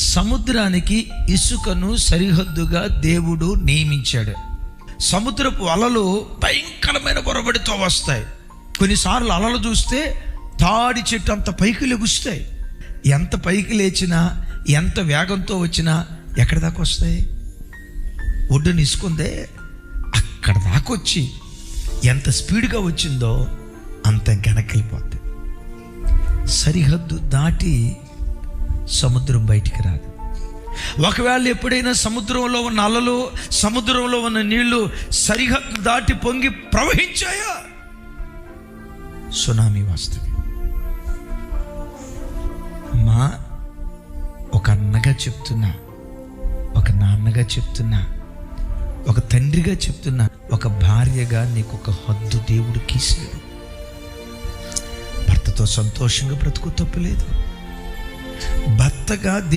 సముద్రానికి ఇసుకను సరిహద్దుగా దేవుడు నియమించాడు. సముద్రపు అలలు భయంకరమైన బొరబడితో వస్తాయి. కొన్నిసార్లు అలలు చూస్తే తాడి చెట్టు అంత పైకి లెగుస్తాయి. ఎంత పైకి లేచినా, ఎంత వేగంతో వచ్చినా ఎక్కడి దాకా వస్తాయి? ఒడ్డుని ఇసుకుందే అక్కడ దాకా వచ్చి ఎంత స్పీడ్గా వచ్చిందో అంత వెనక్కిపోద్ది. సరిహద్దు దాటి సముద్రం బయటికి రాదు. ఒకవేళ ఎప్పుడైనా సముద్రంలో ఉన్న అలలు, సముద్రంలో ఉన్న నీళ్లు సరిహద్దు దాటి పొంగి ప్రవహించాయా, సునామీ వస్తుంది. అమ్మా, ఒక అన్నగా చెప్తున్నా, ఒక నాన్నగా చెప్తున్నా, ఒక తండ్రిగా చెప్తున్నా, ఒక భార్యగా నీకు ఒక హద్దు దేవుడు గీసాడు. భర్తతో సంతోషంగా బ్రతుకు, తప్పులేదు. భర్తగా